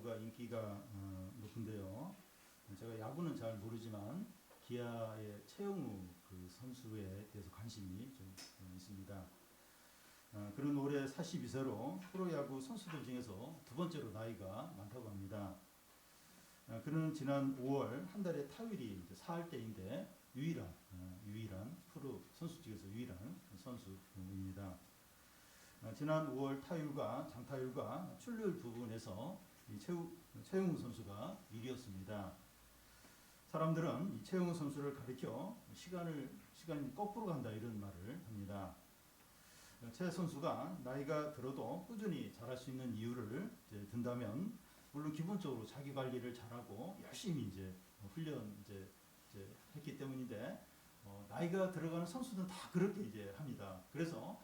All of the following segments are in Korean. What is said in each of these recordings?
프로야구가 인기가 높은데요. 제가 야구는 잘 모르지만 기아의 최영우 그 선수에 대해서 관심이 좀 있습니다. 그는 올해 42세로 프로야구 선수들 중에서 두 번째로 나이가 많다고 합니다. 그는 지난 5월 한 달에 타율이 4할대인데 유일한 프로 선수 중에서 유일한 선수입니다. 지난 5월 타율과 장타율과 출루율 부분에서 최용우 선수가 1위였습니다. 사람들은 이 최용우 선수를 가리켜 시간이 거꾸로 간다 이런 말을 합니다. 최 선수가 나이가 들어도 꾸준히 잘할 수 있는 이유를 든다면 물론 기본적으로 자기 관리를 잘하고 열심히 훈련 했기 때문인데 나이가 들어가는 선수들은 다 그렇게 합니다. 그래서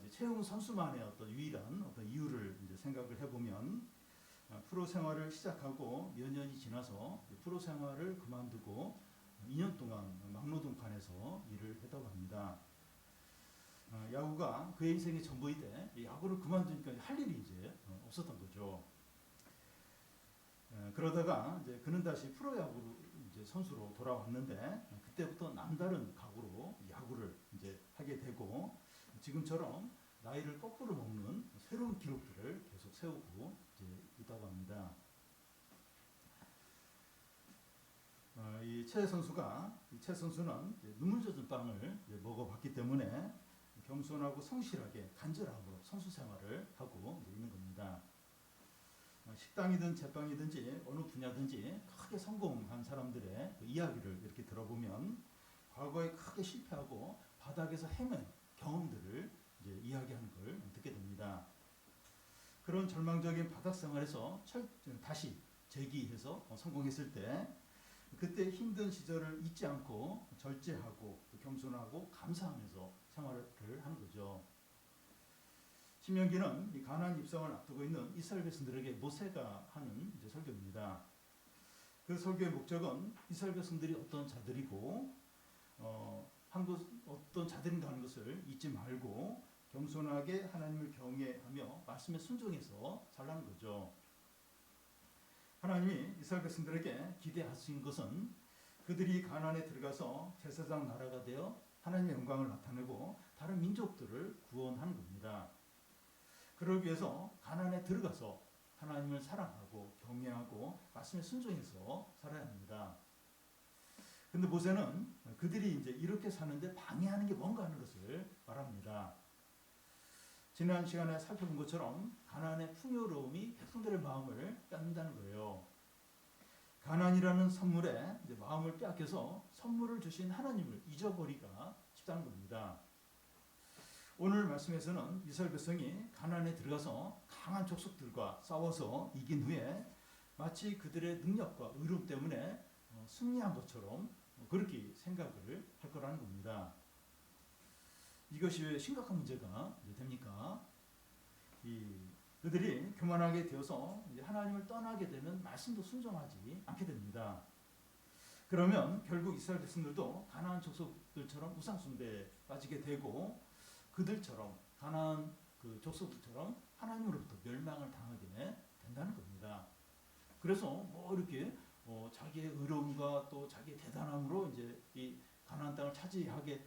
최용우 선수만의 어떤 유일한 어떤 이유를 생각을 해보면 프로 생활을 시작하고 몇 년이 지나서 프로 생활을 그만두고 2년 동안 막노동판에서 일을 했다고 합니다. 야구가 그의 인생의 전부인데 야구를 그만두니까 할 일이 없었던 거죠. 그러다가 그는 다시 프로야구로 선수로 돌아왔는데 그때부터 남다른 각오로 야구를 하게 되고 지금처럼 나이를 거꾸로 먹는 새로운 기록들을 계속 세우고 있다고 합니다. 이 최 선수는 눈물 젖은 빵을 먹어봤기 때문에 겸손하고 성실하게 간절함으로 선수 생활을 하고 있는 겁니다. 식당이든 제빵이든지 어느 분야든지 크게 성공한 사람들의 그 이야기를 이렇게 들어보면 과거에 크게 실패하고 바닥에서 헤맨 경험들을 이야기하는 걸 듣게 됩니다. 그런 절망적인 바닥 생활에서 다시 재기해서 성공했을 때 그때 힘든 시절을 잊지 않고 절제하고 겸손하고 감사하면서 생활을 하는 거죠. 신명기는 이 가나안 입성을 앞두고 있는 이스라엘 백성들에게 모세가 하는 설교입니다. 그 설교의 목적은 이스라엘 백성들이 어떤 자들이고 어떤 자들인가 하는 것을 잊지 말고 겸손하게 하나님을 경외하며 말씀에 순종해서 살라는 거죠. 하나님이 이스라엘 백성들에게 기대하신 것은 그들이 가나안에 들어가서 제사장 나라가 되어 하나님의 영광을 나타내고 다른 민족들을 구원하는 겁니다. 그러기 위해서 가나안에 들어가서 하나님을 사랑하고 경외하고 말씀에 순종해서 살아야 합니다. 근데 모세는 그들이 이렇게 사는데 방해하는 게 뭔가 하는 것을 말합니다. 지난 시간에 살펴본 것처럼 가나안의 풍요로움이 백성들의 마음을 뺏는다는 거예요. 가나안이라는 선물에 마음을 빼앗겨서 선물을 주신 하나님을 잊어버리가 쉽다는 겁니다. 오늘 말씀에서는 이스라엘 백성이 가나안에 들어가서 강한 족속들과 싸워서 이긴 후에 마치 그들의 능력과 의로움 때문에 승리한 것처럼 그렇게 생각을 할 거라는 겁니다. 이것이 왜 심각한 문제가 됩니까? 그들이 교만하게 되어서 하나님을 떠나게 되면 말씀도 순종하지 않게 됩니다. 그러면 결국 이스라엘 백성들도 가나안 족속들처럼 우상 숭배에 빠지게 되고 그들처럼 가나안 그 족속들처럼 하나님으로부터 멸망을 당하게 된다는 겁니다. 그래서 이렇게 자기의 의로움과 또 자기의 대단함으로 이 가나안 땅을 차지하게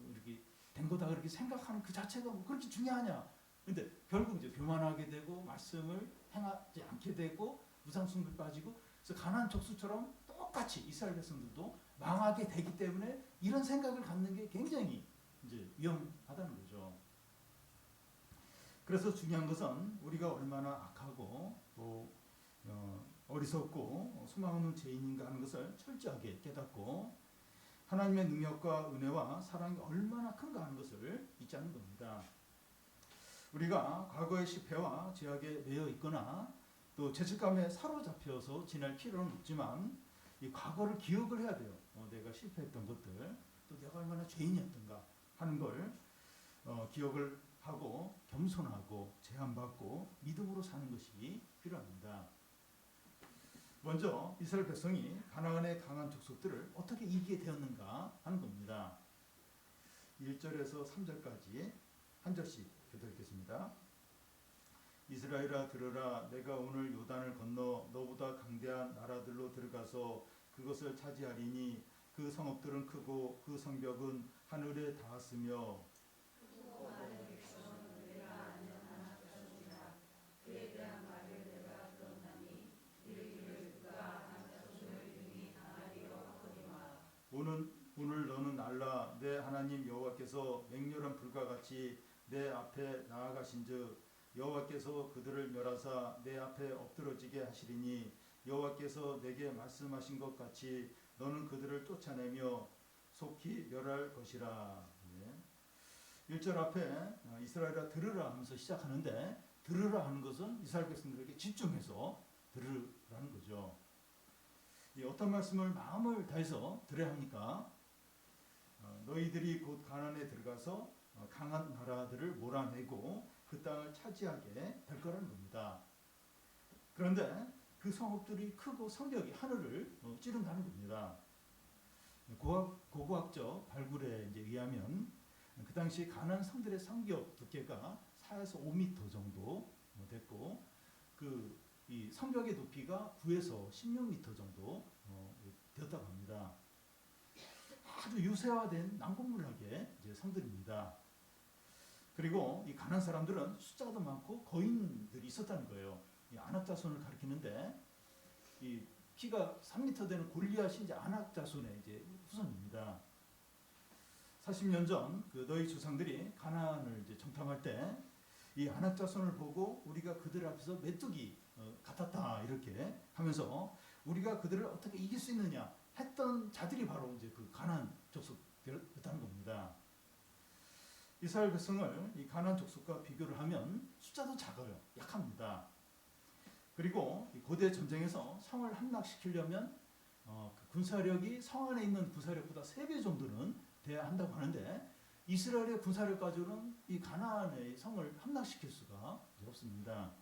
이렇게 된 거다 그렇게 생각하는 그 자체가 그렇게 중요하냐? 근데 결국 교만하게 되고 말씀을 행하지 않게 되고 우상 숭배에 빠지고 그래서 가나안 족속처럼 똑같이 이스라엘 백성들도 망하게 되기 때문에 이런 생각을 갖는 게 굉장히 위험하다는 거죠. 그래서 중요한 것은 우리가 얼마나 악하고 또 어리석고 소망 없는 죄인인가 하는 것을 철저하게 깨닫고 하나님의 능력과 은혜와 사랑이 얼마나 큰가 하는 것을 잊지 않는 겁니다. 우리가 과거의 실패와 죄악에 매여 있거나 또 죄책감에 사로잡혀서 지낼 필요는 없지만 이 과거를 기억을 해야 돼요. 내가 실패했던 것들, 또 내가 얼마나 죄인이었던가 하는 걸 기억을 하고 겸손하고 제한받고 믿음으로 사는 것이 필요합니다. 먼저 이스라엘 백성이 가나안의 강한 족속들을 어떻게 이기게 되었는가 하는 겁니다. 1절에서 3절까지 한 절씩 교독하겠습니다. 이스라엘아 들으라. 내가 오늘 요단을 건너 너보다 강대한 나라들로 들어가서 그것을 차지하리니 그 성읍들은 크고 그 성벽은 하늘에 닿았으며 오늘 너는 알라. 내 하나님 여호와께서 맹렬한 불과 같이 내 앞에 나아가신즉 여호와께서 그들을 멸하사 내 앞에 엎드러지게 하시리니 여호와께서 내게 말씀하신 것 같이 너는 그들을 쫓아내며 속히 멸할 것이라. 1절 앞에 이스라엘아 들으라 하면서 시작하는데, 들으라 하는 것은 이스라엘 백성들에게 집중해서 들으라는 거죠. 어떤 말씀을 마음을 다해서 들어야 합니까? 너희들이 곧 가나안에 들어가서 강한 나라들을 몰아내고 그 땅을 차지하게 될 거라는 겁니다. 그런데 그 성읍들이 크고 성벽이 하늘을 찌른다는 겁니다. 고고학적 발굴에 의하면 그 당시 가나안 성들의 성벽 두께가 4에서 5m 정도 됐고, 이 성벽의 높이가 9에서 16m 정도 되었다고 합니다. 아주 유세화된 난공불락의 성들입니다. 그리고 이 가나안 사람들은 숫자도 많고 거인들이 있었다는 거예요. 이 아낙 자손을 가리키는데, 이 키가 3m 되는 골리앗이 아낙 자손의 후손입니다. 40년 전 너희 조상들이 가나안을 정탐할 때 이 아낙 자손을 보고 우리가 그들 앞에서 메뚜기 같았다 이렇게 하면서 우리가 그들을 어떻게 이길 수 있느냐 했던 자들이 바로 그 가나안 족속이었다는 겁니다. 이스라엘 백성을 이 가나안 족속과 비교를 하면 숫자도 작아요. 약합니다. 그리고 고대 전쟁에서 성을 함락시키려면 그 군사력이 성 안에 있는 군사력보다 3배 정도는 돼야 한다고 하는데, 이스라엘의 군사력 가지고는 이 가나안의 성을 함락시킬 수가 없습니다.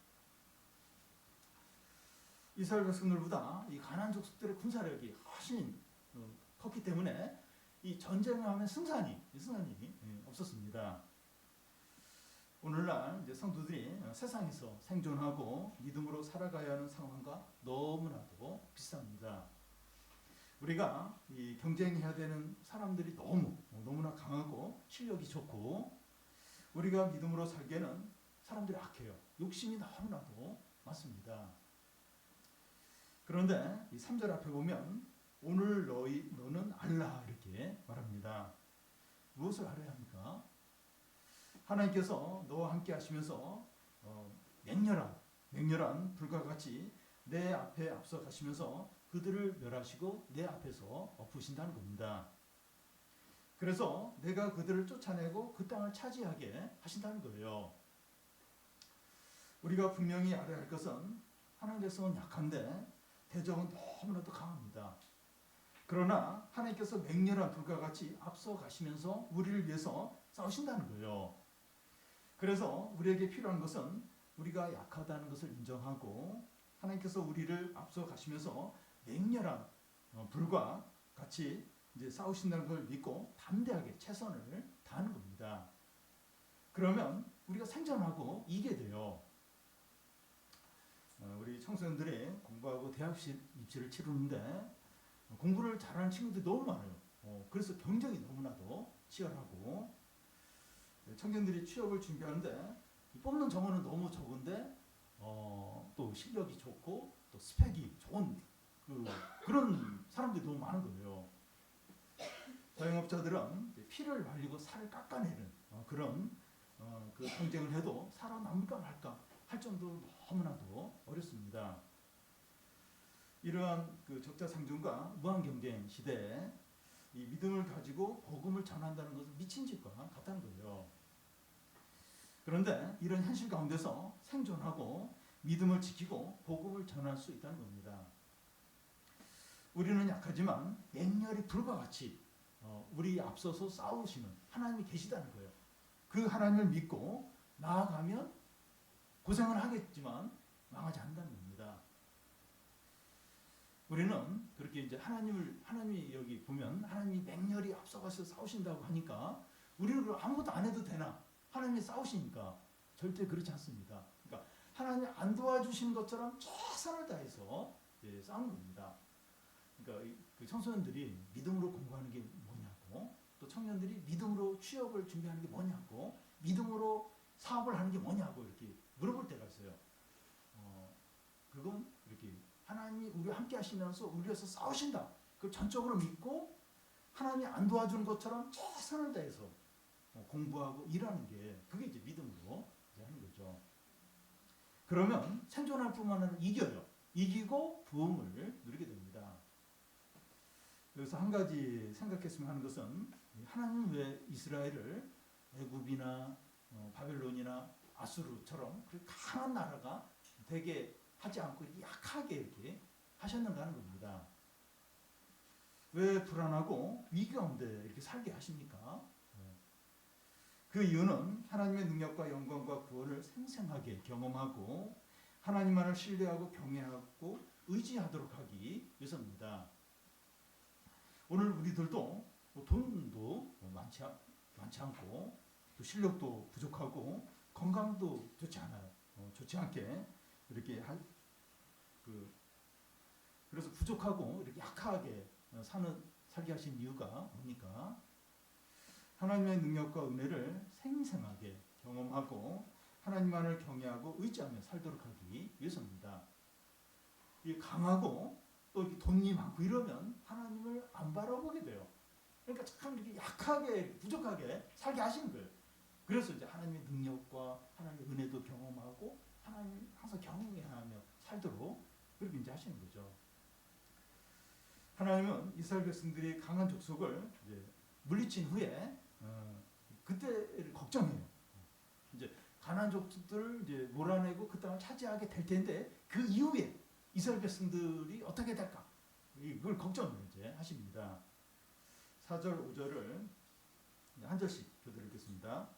이스라엘 백성들보다 이 가나안 족속들의 군사력이 훨씬 컸기 때문에 이 전쟁을 하면 승산이 없었습니다. 오늘날 성도들이 세상에서 생존하고 믿음으로 살아가야 하는 상황과 너무나도 비슷합니다. 우리가 이 경쟁해야 되는 사람들이 너무나 강하고 실력이 좋고, 우리가 믿음으로 살기에는 사람들이 악해요. 욕심이 너무나도 많습니다. 그런데 이 3절 앞에 보면 오늘 너는 알라 이렇게 말합니다. 무엇을 알아야 합니까? 하나님께서 너와 함께 하시면서 맹렬한 불과 같이 내 앞에 앞서 가시면서 그들을 멸하시고 내 앞에서 엎으신다는 겁니다. 그래서 내가 그들을 쫓아내고 그 땅을 차지하게 하신다는 거예요. 우리가 분명히 알아야 할 것은 하나님의 백성은 약한데 대적은 너무나도 강합니다. 그러나 하나님께서 맹렬한 불과 같이 앞서 가시면서 우리를 위해서 싸우신다는 거예요. 그래서 우리에게 필요한 것은 우리가 약하다는 것을 인정하고 하나님께서 우리를 앞서 가시면서 맹렬한 불과 같이 싸우신다는 걸 믿고 담대하게 최선을 다하는 겁니다. 그러면 우리가 생존하고 이기게 돼요. 우리 청소년들이 공부하고 대학 입시를 치르는데 공부를 잘하는 친구들이 너무 많아요. 그래서 경쟁이 너무나도 치열하고, 청년들이 취업을 준비하는데 뽑는 정원은 너무 적은데 또 실력이 좋고 또 스펙이 좋은 그런 사람들이 너무 많은 거예요. 자영업자들은 피를 말리고 살을 깎아내는 그런 그 경쟁을 해도 살아남을까 말까 할 정도로 너무나도 어렵습니다. 이러한 그 적자생존과 무한 경쟁 시대에 이 믿음을 가지고 복음을 전한다는 것은 미친 짓과 같다는 거예요. 그런데 이런 현실 가운데서 생존하고 믿음을 지키고 복음을 전할 수 있다는 겁니다. 우리는 약하지만 맹렬히 불과 같이 우리 앞서서 싸우시는 하나님이 계시다는 거예요. 그 하나님을 믿고 나아가면 고생을 하겠지만 망하지 않는다는 겁니다. 우리는 그렇게 하나님이 여기 보면 하나님이 맹렬히 앞서가서 싸우신다고 하니까 우리는 아무것도 안 해도 되나? 하나님이 싸우시니까 절대 그렇지 않습니다. 그러니까 하나님이 안 도와주신 것처럼 최선을 다해서 싸우는 겁니다. 그러니까 그 청소년들이 믿음으로 공부하는 게 뭐냐고, 또 청년들이 믿음으로 취업을 준비하는 게 뭐냐고, 믿음으로 사업을 하는 게 뭐냐고 이렇게 물어볼 때가 있어요. 그건 이렇게 하나님이 우리와 함께 하시면서 우리 위해서 싸우신다. 그걸 전적으로 믿고 하나님이 안 도와주는 것처럼 최선을 다해서 공부하고 일하는 게, 그게 이제 믿음으로 이제 하는 거죠. 그러면 생존할 뿐만 아니라 이겨요. 이기고 부흥을 누리게 됩니다. 여기서 한 가지 생각했으면 하는 것은, 하나님은 왜 이스라엘을 애굽이나 바벨론이나 아수르처럼 그렇게 강한 나라가 되게 하지 않고 이렇게 약하게 이렇게 하셨는가 하는 겁니다. 왜 불안하고 위기 가운데 이렇게 살게 하십니까? 그 이유는 하나님의 능력과 영광과 구원을 생생하게 경험하고 하나님만을 신뢰하고 경외하고 의지하도록 하기 위해서입니다. 오늘 우리들도 돈도 많지 않고 또 실력도 부족하고 건강도 좋지 않아요. 좋지 않게 이렇게 그래서 부족하고 이렇게 약하게 살게 하신 이유가 뭡니까? 하나님의 능력과 은혜를 생생하게 경험하고 하나님만을 경외하고 의지하며 살도록 하기 위해서입니다. 이 강하고 또 돈이 많고 이러면 하나님을 안 바라보게 돼요. 그러니까 참 이렇게 약하게 부족하게 살게 하시는 거예요. 그래서 이제 하나님의 능력과 하나님의 은혜도 경험하고 하나님 항상 경외하며 살도록 그렇게 이제 하시는 거죠. 하나님은 이스라엘 백성들이 강한 족속을 이제 물리친 후에 그때를 걱정해요. 이제 가나안 족속들을 이제 몰아내고 그 땅을 차지하게 될 텐데 그 이후에 이스라엘 백성들이 어떻게 될까? 이걸 걱정을 이제 하십니다. 4절 5절을 한 절씩 교대읽겠습니다.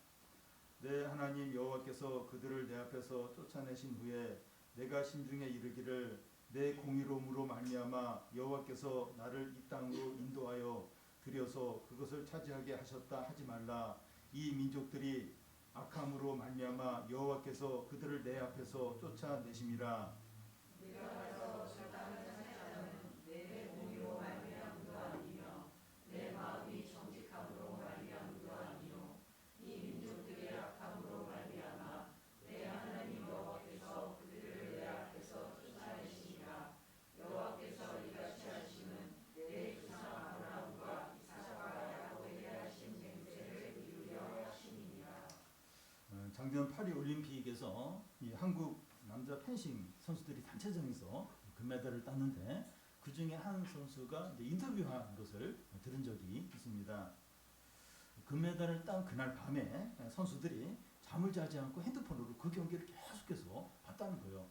내 하나님 여호와께서 그들을 내 앞에서 쫓아내신 후에 내가 심중에 이르기를 내 공의로움으로 말미암아 여호와께서 나를 이 땅으로 인도하여 들여서 그것을 차지하게 하셨다 하지 말라. 이 민족들이 악함으로 말미암아 여호와께서 그들을 내 앞에서 쫓아내심이라. 작년 파리 올림픽에서 이 한국 남자 펜싱 선수들이 단체전에서 금메달을 땄는데 그 중에 한 선수가 이제 인터뷰한 것을 들은 적이 있습니다. 금메달을 딴 그날 밤에 선수들이 잠을 자지 않고 핸드폰으로 그 경기를 계속해서 봤다는 거예요.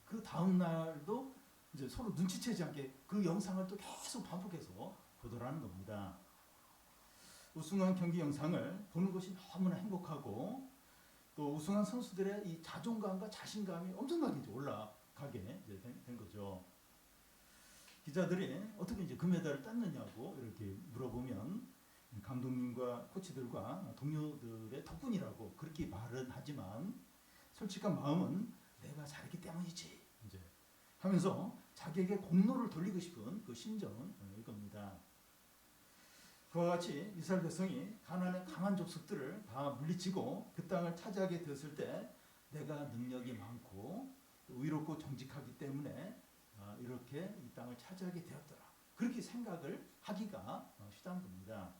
그 다음 날도 이제 서로 눈치채지 않게 그 영상을 또 계속 반복해서 보더라는 겁니다. 우승한 경기 영상을 보는 것이 너무나 행복하고 또 우승한 선수들의 이 자존감과 자신감이 엄청나게 이제 올라가게 이제 된 거죠. 기자들이 어떻게 이제 금메달을 땄느냐고 이렇게 물어보면 감독님과 코치들과 동료들의 덕분이라고 그렇게 말은 하지만 솔직한 마음은 내가 잘했기 때문이지 이제 하면서 자기에게 공로를 돌리고 싶은 그 심정은 이겁니다. 그와 같이 이스라엘 백성이 가나안의 강한 족속들을 다 물리치고 그 땅을 차지하게 되었을 때 내가 능력이 많고 의롭고 정직하기 때문에 이렇게 이 땅을 차지하게 되었더라. 그렇게 생각을 하기가 쉽다는 겁니다.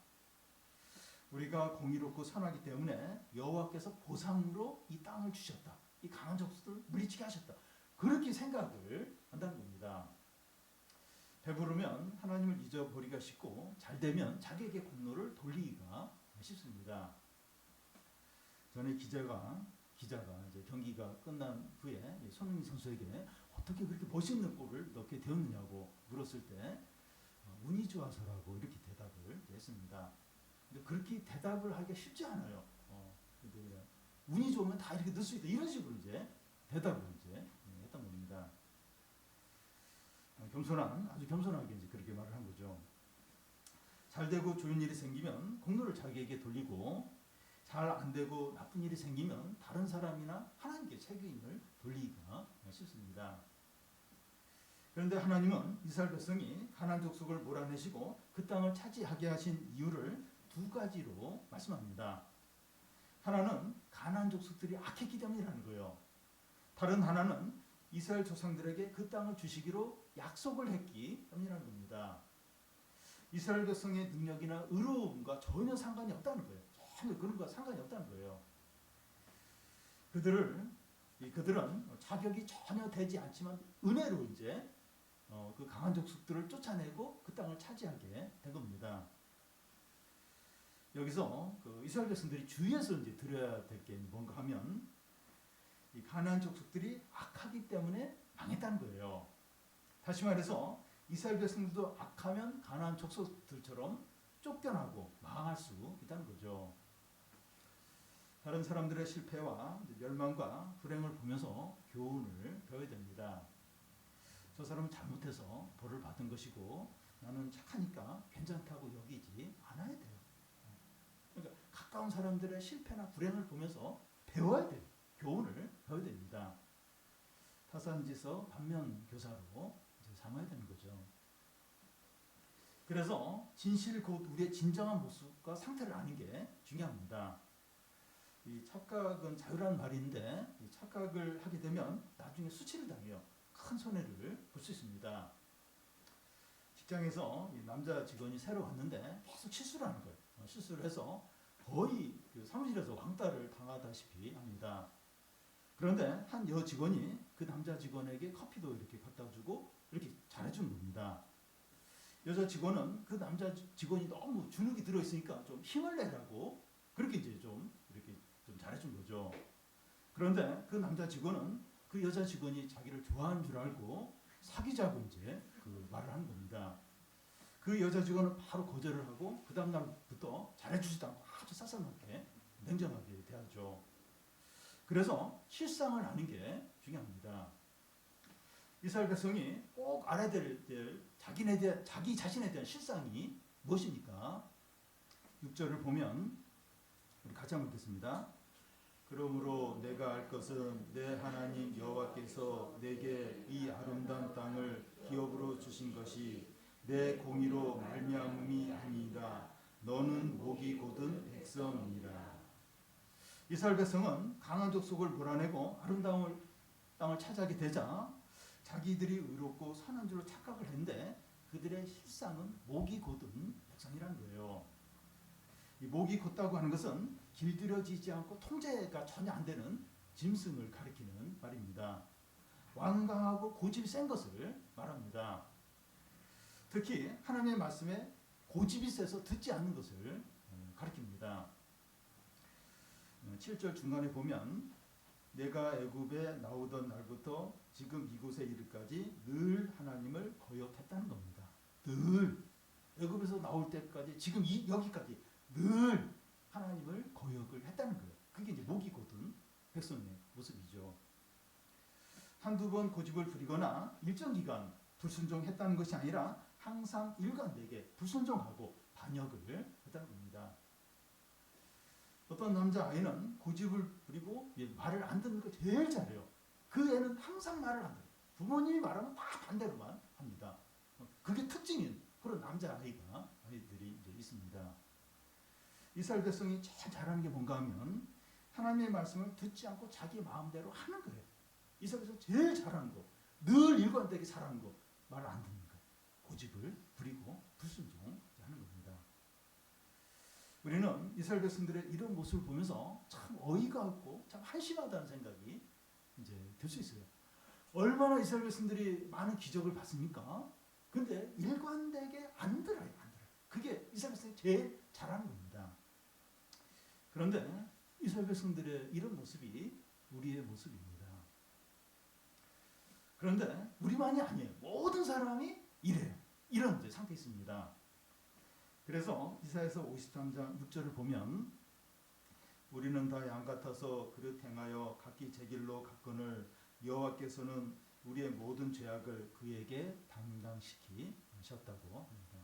우리가 공의롭고 선하기 때문에 여호와께서 보상으로 이 땅을 주셨다. 이 강한 족속들을 물리치게 하셨다. 그렇게 생각을 한다는 겁니다. 배부르면 하나님을 잊어버리기가 쉽고 잘되면 자기에게 공로를 돌리기가 쉽습니다. 전에 기자가 이제 경기가 끝난 후에 손흥민 선수에게 어떻게 그렇게 멋있는 골을 넣게 되었느냐고 물었을 때 운이 좋아서라고 이렇게 대답을 했습니다. 근데 그렇게 대답을 하기가 쉽지 않아요. 근데 운이 좋으면 다 이렇게 넣을 수 있다 이런 식으로 이제 대답을 이제 했던 겁니다. 아주 겸손하게 이제 그렇게 말을 한 거죠. 잘 되고 좋은 일이 생기면 공로를 자기에게 돌리고 잘 안 되고 나쁜 일이 생기면 다른 사람이나 하나님께 책임을 돌리기가 있습니다. 그런데 하나님은 이스라엘 백성이 가나안 족속을 몰아내시고 그 땅을 차지하게 하신 이유를 두 가지로 말씀합니다. 하나는 가나안 족속들이 악했기 때문이라는 거예요. 다른 하나는 이스라엘 조상들에게 그 땅을 주시기로 약속을 했기 때문이라는 겁니다. 이스라엘 백성의 능력이나 의로움과 전혀 상관이 없다는 거예요. 전혀 그런 것과 상관이 없다는 거예요. 그들은 자격이 전혀 되지 않지만 은혜로 이제 그 강한 족속들을 쫓아내고 그 땅을 차지하게 된 겁니다. 여기서 그 이스라엘 백성들이 주의해서 이제 들어야 될 게 뭔가 하면 이 가나안 족속들이 악하기 때문에 망했다는 거예요. 다시 말해서 이스라엘 백성들도 악하면 가나안 족속들처럼 쫓겨나고 망할 수 있다는 거죠. 다른 사람들의 실패와 멸망과 불행을 보면서 교훈을 배워야 됩니다. 저 사람은 잘못해서 벌을 받은 것이고 나는 착하니까 괜찮다고 여기지 않아야 돼요. 그러니까 가까운 사람들의 실패나 불행을 보면서 배워야 돼요. 교훈을 배워야 됩니다. 타산지서 반면교사로 삼아야 되는 거죠. 그래서 진실 곧 우리의 진정한 모습과 상태를 아는 게 중요합니다. 이 착각은 자유라는 말인데 이 착각을 하게 되면 나중에 수치를 당해요. 큰 손해를 볼 수 있습니다. 직장에서 남자 직원이 새로 왔는데 계속 실수를 하는 거예요. 실수를 해서 거의 그 사무실에서 왕따를 당하다시피 합니다. 그런데 한 여 직원이 그 남자 직원에게 커피도 이렇게 갖다 주고 이렇게 잘해주는 겁니다. 여자 직원은 그 남자 직원이 너무 주눅이 들어있으니까 좀 힘을 내라고 그렇게 이제 좀 이렇게 좀 잘해준 거죠. 그런데 그 남자 직원은 그 여자 직원이 자기를 좋아하는 줄 알고 사귀자고 이제 그 말을 하는 겁니다. 그 여자 직원은 바로 거절을 하고 그 다음 날부터 잘해주지도 않고 아주 사사롭게 냉정하게 대하죠. 그래서 실상을 아는 게 중요합니다. 이스라엘 백성이 꼭 알아야 될 자기 자신에 대한 실상이 무엇입니까? 6절을 보면 우리 같이 한번 읽겠습니다. 그러므로 내가 알 것은 내 하나님 여호와께서 내게 이 아름다운 땅을 기업으로 주신 것이 내 공의로 말미암음이 아니라 너는 목이 곧은 백성이니라. 이스라엘 백성은 강한 족속을 몰아내고 아름다운 땅을 차지하게 되자 자기들이 의롭고 선한 줄로 착각을 했는데 그들의 실상은 목이 곧은 백성이라는 거예요. 이 목이 곧다고 하는 것은 길들여지지 않고 통제가 전혀 안 되는 짐승을 가리키는 말입니다. 완강하고 고집이 센 것을 말합니다. 특히 하나님의 말씀에 고집이 세서 듣지 않는 것을 가리킵니다. 7절 중간에 보면 내가 애굽에 나오던 날부터 지금 이곳에 이르까지 늘 하나님을 거역했다는 겁니다. 늘 애굽에서 나올 때까지 지금 여기까지 늘 하나님을 거역을 했다는 거예요. 그게 이제 목이 곧은 백성의 모습이죠. 한두 번 고집을 부리거나 일정 기간 불순종했다는 것이 아니라 항상 일관되게 불순종하고 반역을 했다는 겁니다. 어떤 남자아이는 고집을 부리고 말을 안 듣는 거 제일 잘해요. 그 애는 항상 말을 안 들어요. 부모님이 말하면 다 반대로만 합니다. 그게 특징인 그런 남자아이들이 이제 있습니다. 이스라엘 백성이 제일 잘하는 게 뭔가 하면 하나님의 말씀을 듣지 않고 자기 마음대로 하는 거예요. 이스라엘 백성이 제일 잘하는 거, 늘 일관되게 살아가는 거, 말을 안 듣는 거, 고집을 부리고 불순종하는 겁니다. 우리는 이스라엘 백성들의 이런 모습을 보면서 참 어이가 없고 참 한심하다는 생각이 이제 들 수 있어요. 얼마나 이스라엘 백성들이 많은 기적을 봤습니까? 근데 일관되게 안 들어요. 그게 이스라엘 백성이 제일 잘하는 겁니다. 그런데 이스라엘 백성들의 이런 모습이 우리의 모습입니다. 그런데 우리만이 아니에요. 모든 사람이 이래요. 이런 이제 상태에 있습니다. 그래서 이사야서 53장 6절을 보면 우리는 다 양 같아서 그릇 행하여 각기 제 길로 갔거늘 여호와께서는 우리의 모든 죄악을 그에게 담당시키셨다고 합니다.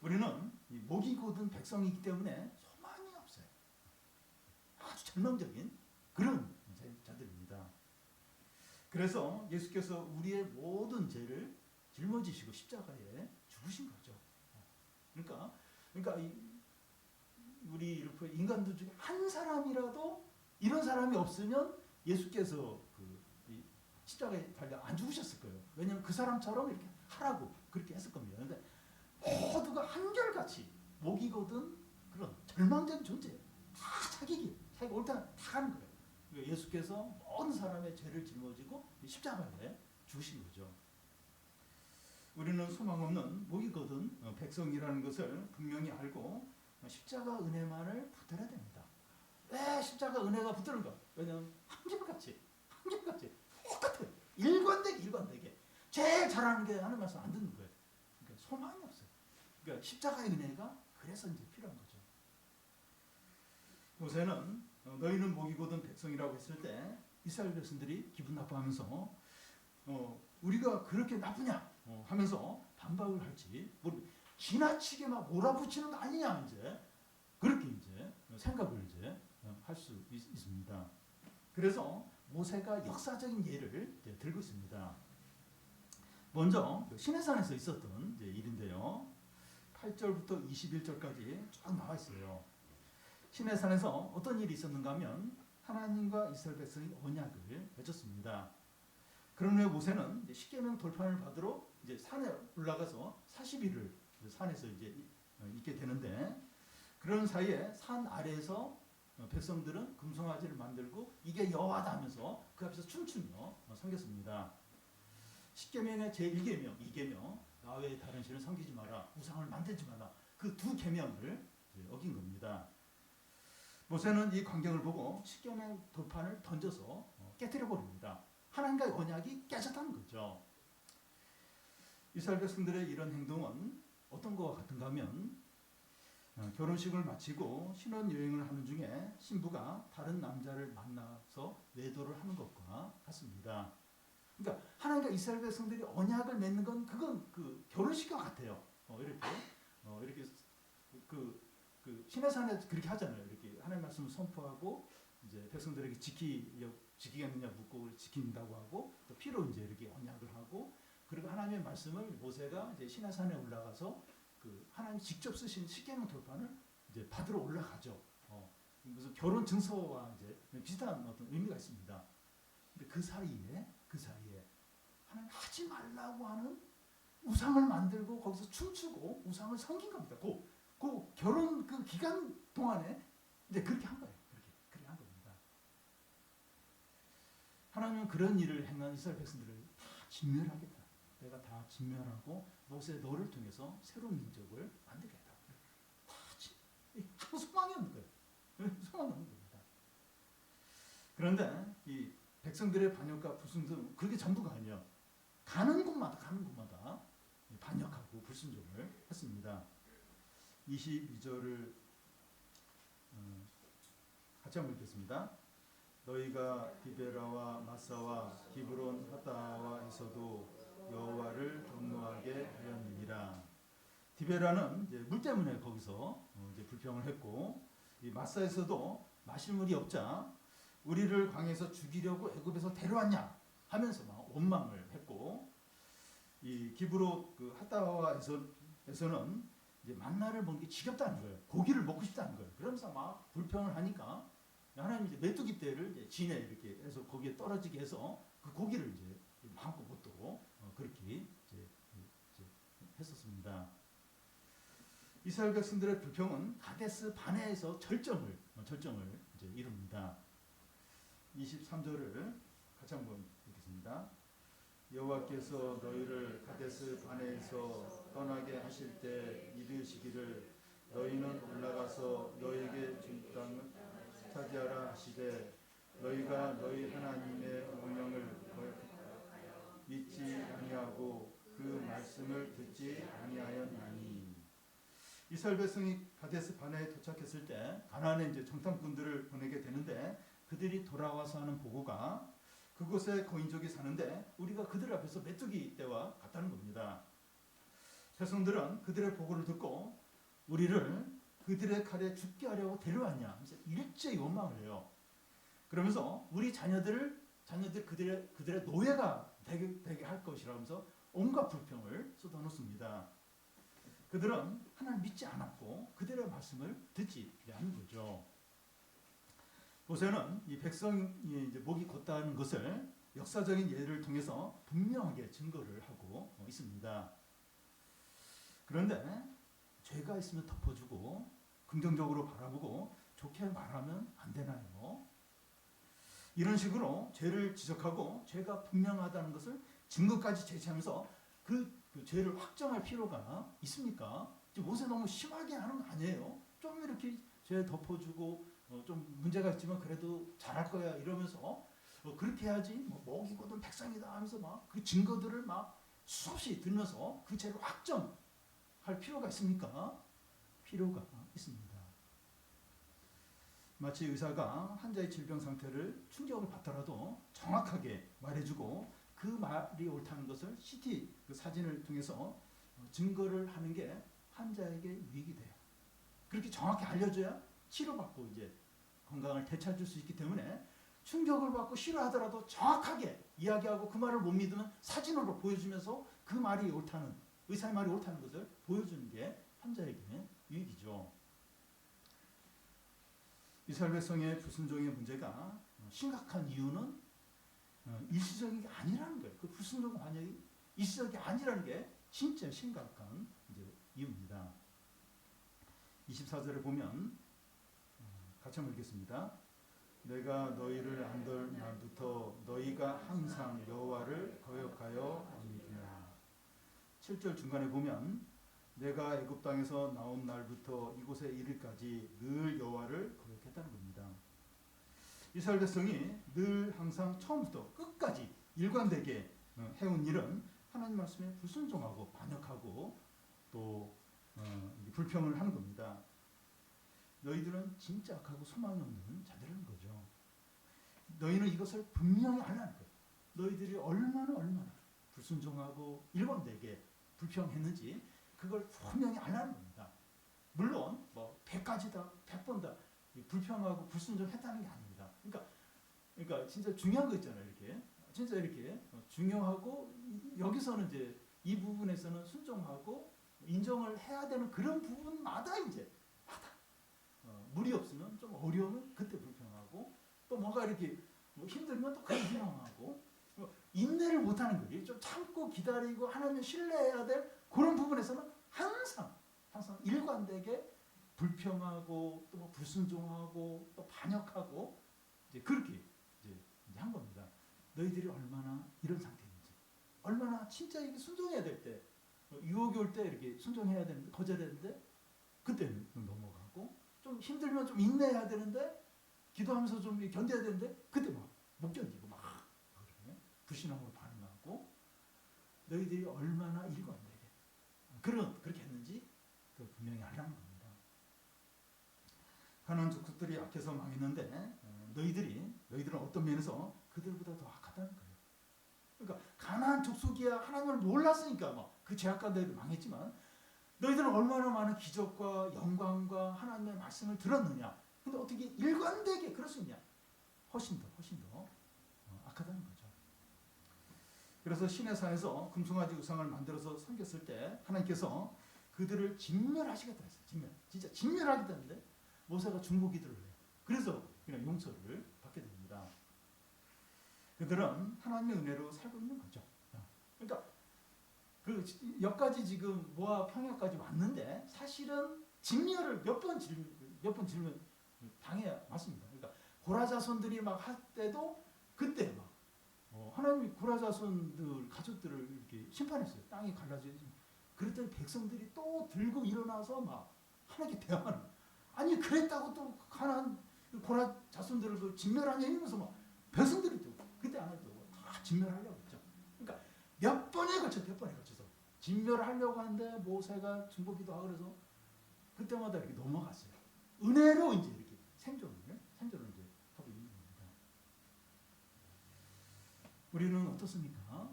우리는 목이 곧은 백성이기 때문에 소망이 없어요. 아주 절망적인 그런 자들입니다. 그래서 예수께서 우리의 모든 죄를 짊어지시고 십자가에 죽으신 거죠. 그러니까 우리 이렇게 인간들 중에 한 사람이라도 이런 사람이 없으면 예수께서 이 십자가에 달려 안 죽으셨을 거예요. 왜냐하면 그 사람처럼 이렇게 하라고 그렇게 했을 겁니다. 그런데 모두가 한결같이 목이거든 그런 절망적인 존재, 다 자기 옳다 다 하는 거예요. 그러니까 예수께서 모든 사람의 죄를 짊어지고 십자가에 죽으신 거죠. 우리는 소망 없는 목이거든 백성이라는 것을 분명히 알고 십자가 은혜만을 붙들어야 됩니다. 왜 십자가 은혜가 붙드는가? 왜냐하면 한결같이 똑같아요. 일관되게 제일 잘하는 게 하는 말씀 안 듣는 거예요. 그러니까 소망이 없어요. 그러니까 십자가의 은혜가 그래서 이제 필요한 거죠. 모세는 너희는 목이거든 백성이라고 했을 때 이스라엘 백성들이 기분 나빠하면서 우리가 그렇게 나쁘냐 하면서 반박을 할지 지나치게 막 몰아붙이는 거 아니냐 이제 그렇게 이제 생각을 이제 할 수 있습니다. 그래서 모세가 역사적인 예를 이제 들고 있습니다. 먼저 시내산에서 있었던 이제 일인데요. 8절부터 21절까지 쭉 나와 있어요. 시내산에서 어떤 일이 있었는가 하면 하나님과 이스라엘 백성이 언약을 맺었습니다. 그런 후에 모세는 십계명 돌판을 받으러 이제 산에 올라가서 40일을 산에서 이제 있게 되는데 그런 사이에 산 아래에서 백성들은 금송아지를 만들고 이게 여호와다 하면서 그 앞에서 춤추며 섬겼습니다. 십계명의 제1계명, 2계명 나 외에 다른 신을 섬기지 마라, 우상을 만들지 마라 그 두 계명을 어긴 겁니다. 모세는 이 광경을 보고 십계명 돌판을 던져서 깨뜨려 버립니다. 하나님과의 언약이 깨졌다는 거죠. 이스라엘 백성들의 이런 행동은 어떤 것과 같은가 하면 결혼식을 마치고 신혼여행을 하는 중에 신부가 다른 남자를 만나서 외도를 하는 것과 같습니다. 그러니까 하나님과 이스라엘 백성들이 언약을 맺는 건 그건 그 결혼식과 같아요. 이렇게 시내산에 그렇게 하잖아요. 이렇게 하나님 말씀을 선포하고 이제 백성들에게 지키겠느냐 묻고 지킨다고 하고 또 피로 이제 이렇게 언약을 하고 그리고 하나님의 말씀을 모세가 이제 시내산에 올라가서 그 하나님 직접 쓰신 십계명 돌판을 이제 받으러 올라가죠. 그래서 결혼 증서와 이제 비슷한 어떤 의미가 있습니다. 근데 그 사이에 하나님 하지 말라고 하는 우상을 만들고 거기서 춤추고 우상을 섬긴 겁니다. 그 결혼 그 기간 동안에 이제 그렇게 한 거예요. 그렇게 한 겁니다. 하나님은 그런 일을 행한 이스라엘 백성들을 다 진멸하겠다. 내가 다 진멸하고 모세 너를 통해서 새로운 민족을 만들겠다. 다 소망이 없는 거예요. 소망이 없는 겁니다. 그런데 이 백성들의 반역과 불순종 그게 전부가 아니에요. 가는 곳마다 반역하고 불순종을 했습니다. 22절을 같이 한번 읽겠습니다. 너희가 디베라와 마사와 기브론 하다와에서도 여호와를 경노하게 하였느니라. 디베라는 이제 물 때문에 거기서 이제 불평을 했고 이 마사에서도 마실 물이 없자 우리를 광야에서 죽이려고 애굽에서 데려왔냐 하면서 막 원망을 했고 이 기브로 그 하다와에서는 이제 만나를 먹는 게 지겹다는 거예요. 고기를 먹고 싶다는 거예요. 그러면서 막 불평을 하니까 하나님 이제 메뚜기 떼를 이제 진에 이렇게 해서 거기에 떨어지게 해서 그 고기를 이제 마음껏 먹도록 그렇게 이제 했었습니다. 이스라엘 백성들의 불평은 가데스 바네에서 절정을 이제 이룹니다. 23절을 같이 한번 읽겠습니다. 여호와께서 너희를 가데스 바네에서 떠나게 하실 때 이르시기를 너희는 올라가서 너희에게 준 땅을 차지하라 하시되 너희가 너희 하나님의 명령을 믿지 아니하고 그 말씀을 듣지 아니하였나니. 이스라엘 백성이 가데스 바네에 도착했을 때 가나안에 이제 정탐꾼들을 보내게 되는데 그들이 돌아와서 하는 보고가 그곳에 거인족이 사는데 우리가 그들 앞에서 메뚜기 떼와 같다는 겁니다. 백성들은 그들의 보고를 듣고 우리를 그들의 칼에 죽게 하려고 데려왔냐 하면서 일제히 원망을 해요. 그러면서 우리 자녀들을 자녀들이 그들의 노예가 되게 할 것이라면서 온갖 불평을 쏟아놓습니다. 그들은 하나님 믿지 않았고 그들의 말씀을 듣지 않는 거죠. 모세는 이 백성이 이제 목이 곧다는 것을 역사적인 예를 통해서 분명하게 증거를 하고 있습니다. 그런데 죄가 있으면 덮어주고 긍정적으로 바라보고 좋게 말하면 안 되나요? 이런 식으로 죄를 지적하고 죄가 분명하다는 것을 증거까지 제시하면서 그 죄를 확정할 필요가 있습니까? 모세 너무 심하게 하는 거 아니에요? 좀 이렇게 죄 덮어주고 좀 문제가 있지만 그래도 잘할 거야 이러면서 그렇게 해야지 먹이거든 백성이다 하면서 막 그 증거들을 막 수없이 들면서 그 죄를 확정할 필요가 있습니까? 필요가 있습니다. 마치 의사가 환자의 질병 상태를 충격을 받더라도 정확하게 말해주고 그 말이 옳다는 것을 CT 그 사진을 통해서 증거를 하는 게 환자에게 유익이 돼요. 그렇게 정확히 알려줘야 치료받고 이제 건강을 되찾을 수 있기 때문에 충격을 받고 싫어하더라도 정확하게 이야기하고 그 말을 못 믿으면 사진으로 보여주면서 그 말이 옳다는 의사의 말이 옳다는 것을 보여주는 게 환자에게 유익이죠. 이스라엘 백성의 불순종의 문제가 심각한 이유는 일시적인 게 아니라는 거예요. 그 불순종 반역이 일시적이 아니라는 게 진짜 심각한 이제 이유입니다. 24절에 보면 같이 한번 읽겠습니다. 내가 너희를 안돌 날부터 너희가 항상 여호와를 거역하여 믿으라. 7절 중간에 보면 내가 애굽 땅에서 나온 날부터 이곳에 이르기까지 늘 여호와를 거역했다는 겁니다. 이스라엘 백성이 늘 항상 처음부터 끝까지 일관되게 해온 일은 하나님 말씀에 불순종하고 반역하고 또 불평을 하는 겁니다. 너희들은 진짜 악하고 소망이 없는 자들이라는 거죠. 너희는 이것을 분명히 알라는 거예요. 너희들이 얼마나 불순종하고 일관되게 불평했는지 그걸 분명히 알라는 겁니다. 물론 100가지다 100번 다 불평하고 불순종했다는 게 아닙니다. 그러니까 진짜 중요한 거 있잖아요. 이렇게 진짜 이렇게 중요하고 여기서는 이제 이 부분에서는 순종하고 인정을 해야 되는 그런 부분마다 이제 물이 없으면 좀 어려우면 그때 불평하고 또 뭔가 이렇게 힘들면 또 그때 불평하고 인내를 못하는 거예요. 좀 참고 기다리고 하나님을 신뢰해야 될 그런 부분에서는 항상 일관되게 불평하고 또 불순종하고 또 반역하고 이제 그렇게 이제 한 겁니다. 너희들이 얼마나 이런 상태인지, 얼마나 진짜 이게 순종해야 될 때, 유혹이 올 때 이렇게 순종해야 되는데 거절했는데 그때는 넘어가고 좀 힘들면 좀 인내해야 되는데 기도하면서 좀 견뎌야 되는데 그때 막 못 견디고 막 불신앙으로 반응하고 너희들이 얼마나 일관되게 그렇게 했는지 분명히 알라는 겁니다. 가나안 족속들이 악해서 망했는데 너희들은 어떤 면에서 그들보다 더 악하다는 거예요. 그러니까 가나안 족속이야 하나님을 몰랐으니까 그 죄악 가운데 망했지만 너희들은 얼마나 많은 기적과 영광과 하나님의 말씀을 들었느냐. 근데 어떻게 일관되게 그럴 수 있냐. 훨씬 더 악하다는 거죠. 그래서 시내산에서 금송아지 우상을 만들어서 섬겼을 때 하나님께서 그들을 진멸하시겠다 했어요. 진짜 진멸하겠다는데 모세가 중보기도를 해요. 그래서 그냥 용서를 받게 됩니다. 그들은 하나님의 은혜로 살고 있는 거죠. 그러니까 그 여기까지 지금 모압 평야까지 왔는데 사실은 진멸을 몇 번 질문 당해 왔습니다. 그러니까 고라 자손들이 막 할 때도 그때 막 하나님이 고라 자손들 가족들을 이렇게 심판했어요. 땅이 갈라지지. 그랬더니 백성들이 또 들고 일어나서 막 하나님께 대항하는. 아니 그랬다고 또 가나안 고라 자손들을 그 진멸하냐 이러면서 막 백성들이 또 그때 안 해도 다 진멸하려고 했죠. 그러니까 몇 번에 걸쳐서 진멸하려고 하는데 모세가 중보기도하고 그래서 그때마다 이렇게 넘어갔어요. 은혜로 이제 이렇게 생존을 이제 하고 있는 겁니다. 우리는 어떻습니까?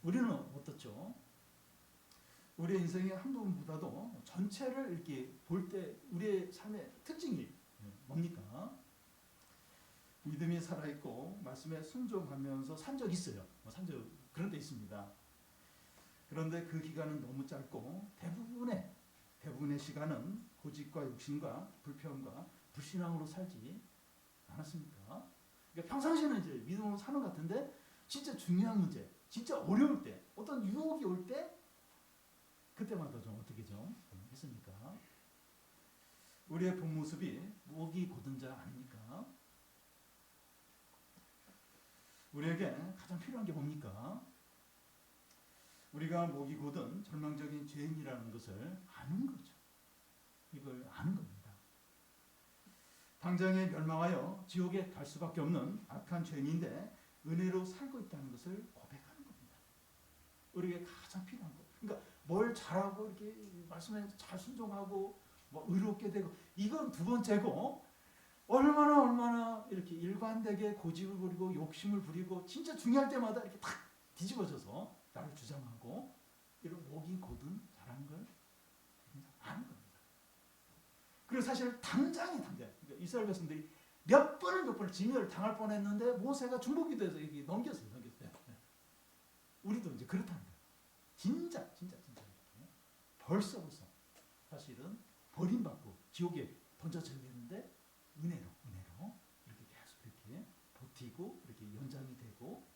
우리는 어떻죠? 우리의 인생의 한 부분보다도 전체를 이렇게 볼 때 우리의 삶의 특징이 뭡니까? 믿음이 살아있고 말씀에 순종하면서 산 적 있어요. 산 적 그런 데 있습니다. 그런데 그 기간은 너무 짧고 대부분의 시간은 고집과 욕심과 불평과 불신앙으로 살지 않았습니까? 그러니까 평상시에는 이제 믿음으로 사는 것 같은데 진짜 중요한 문제, 진짜 어려울 때, 어떤 유혹이 올 때 그때마다 좀 어떻게 좀 했습니까? 우리의 본 모습이 목이 곧은 자 아닙니까? 우리에게 가장 필요한 게 뭡니까? 우리가 목이 곧은 절망적인 죄인이라는 것을 아는 거죠. 이걸 아는 겁니다. 당장에 멸망하여 지옥에 갈 수밖에 없는 악한 죄인인데 은혜로 살고 있다는 것을 고백하는 겁니다. 우리에게 가장 필요한 거. 그러니까 뭘 잘하고 이렇게 말씀에 잘 순종하고 뭐 의롭게 되고 이건 두 번째고 얼마나 이렇게 일관되게 고집을 부리고 욕심을 부리고 진짜 중요할 때마다 이렇게 탁 뒤집어져서 나를 주장하고 이런 목이 곧은 자라는 걸 아는 겁니다. 그리고 사실 당장 그러니까 이스라엘 백성들이 몇 번을 진멸을 당할 뻔했는데 모세가 중보기도에서 여기 넘겼어요. 우리도 이제 그렇다는 거예요. 진짜 이렇게 벌써 사실은 버림받고 지옥에 던져져야 되는데 은혜로 이렇게 계속 이렇게 버티고 이렇게 연장이 되고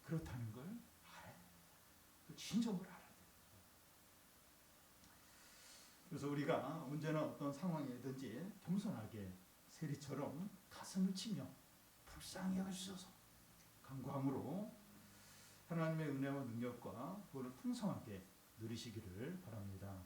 그렇다는 걸 알아야 됩니다. 그 진정을 알아야 돼요. 그래서 우리가 언제나 어떤 상황이든지 겸손하게 세리처럼 가슴을 치며 불쌍히 여겨주셔서 간구함으로 하나님의 은혜와 능력과 그걸 풍성하게 누리시기를 바랍니다.